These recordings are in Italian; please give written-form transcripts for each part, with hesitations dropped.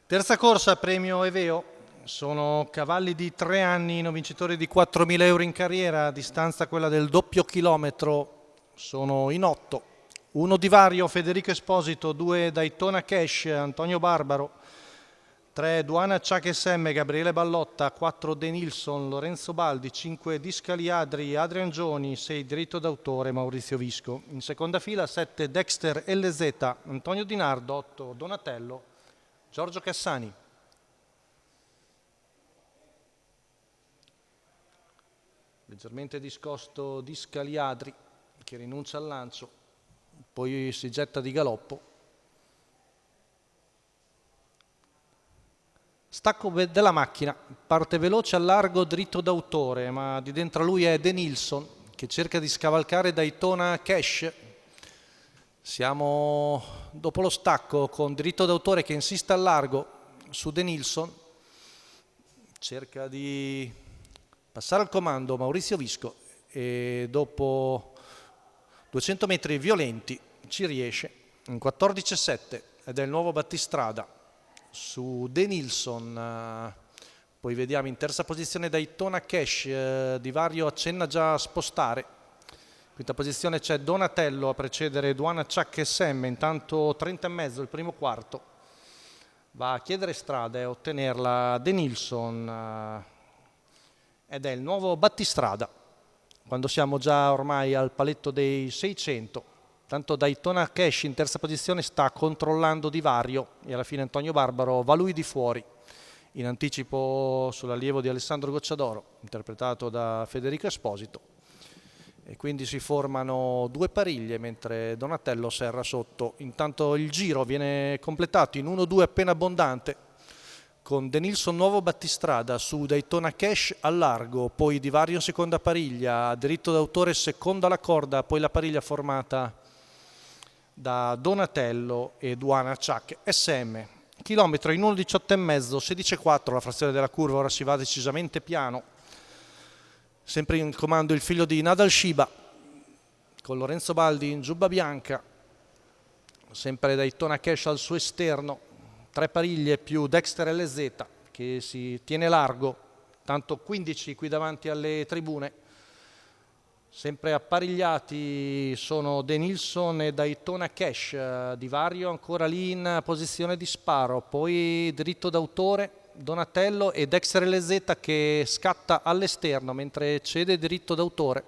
Terza corsa, premio Eveo. Sono cavalli di 3 anni, non vincitori di 4.000 euro in carriera, a distanza quella del doppio chilometro. Sono in 8. 1 Divario, Federico Esposito, 2 Daytona Cash, Antonio Barbaro, 3 Duana Ciak SM, Gabriele Ballotta, 4 De Nilsson, Lorenzo Baldi, 5 Discaliadri, Adrian Gioni, 6 Diritto d'autore, Maurizio Visco. In seconda fila 7 Dexter LZ, Antonio Di Nardo, 8 Donatello, Giorgio Cassani. Leggermente discosto Discaliadri, che rinuncia al lancio, poi si getta di galoppo. Stacco della macchina, parte veloce al largo, dritto d'autore, ma di dentro a lui è De Nilsson che cerca di scavalcare Daytona Cash. Siamo dopo lo stacco con diritto d'autore che insiste al largo su De Nilsson. Cerca di passare al comando Maurizio Visco e dopo 200 metri violenti ci riesce in 14,7 ed è il nuovo battistrada su De Nilsson. Poi vediamo in terza posizione Daytona Cash, Divario accenna già a spostare. Quinta posizione c'è Donatello a precedere Duana Ciak SM, intanto 30,5 il primo quarto. Va a chiedere strada e a ottenerla De Nilsson ed è il nuovo battistrada quando siamo già ormai al paletto dei 600. Tanto Daytona Cash in terza posizione sta controllando Divario e alla fine Antonio Barbaro va lui di fuori in anticipo sull'allievo di Alessandro Gocciadoro, interpretato da Federico Esposito, e quindi si formano due pariglie mentre Donatello serra sotto. Intanto il giro viene completato in 1-2 appena abbondante con De Nilsson nuovo battistrada su Daytona Cash al largo, poi Divario in seconda pariglia, diritto d'autore seconda alla corda, poi la pariglia formata da Donatello e Duana Ciak SM. Chilometro in 1,18,5, 16,4 la frazione della curva, ora si va decisamente piano. Sempre in comando il figlio di Nadal Shiba con Lorenzo Baldi in giubba bianca, sempre Daytona Cash al suo esterno, 3 pariglie più Dexter LZ che si tiene largo, tanto 15 qui davanti alle tribune. Sempre apparigliati sono De Nilsson e Daytona Cash, Divario ancora lì in posizione di sparo, poi diritto d'autore Donatello e Dexter LZ che scatta all'esterno mentre cede diritto d'autore.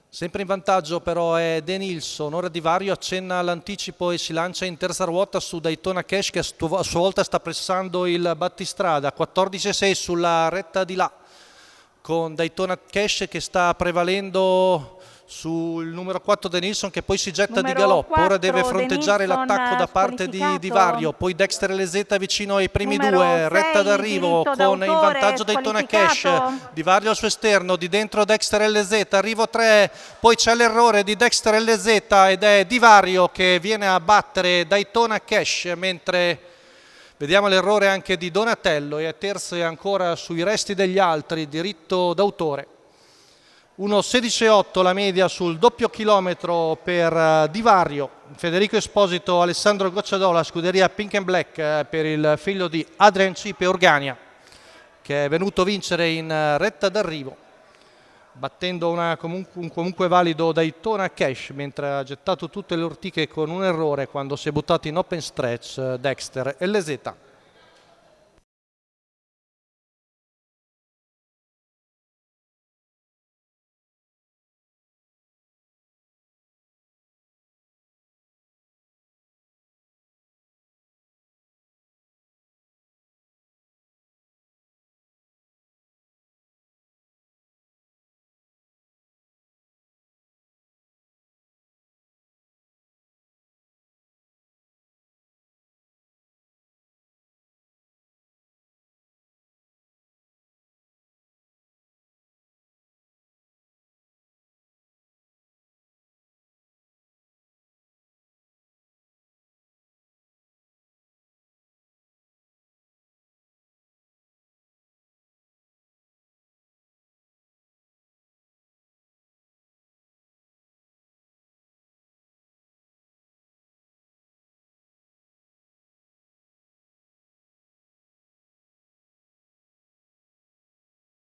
Sempre in vantaggio però è De Nilsson, ora Divario accenna all'anticipo e si lancia in terza ruota su Daytona Cash che a sua volta sta pressando il battistrada, 14,6 sulla retta di là, con Daytona Cash che sta prevalendo sul numero 4 De Nilsson che poi si getta di galoppo, ora deve fronteggiare l'attacco da parte di Divario, poi Dexter LZ vicino ai primi due, retta d'arrivo con in vantaggio Daytona Cash, Divario al suo esterno, di dentro Dexter LZ, arrivo 3, poi c'è l'errore di Dexter LZ ed è Divario che viene a battere Daytona Cash, mentre vediamo l'errore anche di Donatello e a terzo e ancora sui resti degli altri, diritto d'autore. 1,16,8 la media sul doppio chilometro per Divario, Federico Esposito, Alessandro Gocciadoro, la scuderia Pink and Black per il figlio di Adrian Cipe Organia che è venuto vincere in retta d'arrivo battendo un comunque valido Daytona Cash, mentre ha gettato tutte le ortiche con un errore quando si è buttato in open stretch Dexter LZ.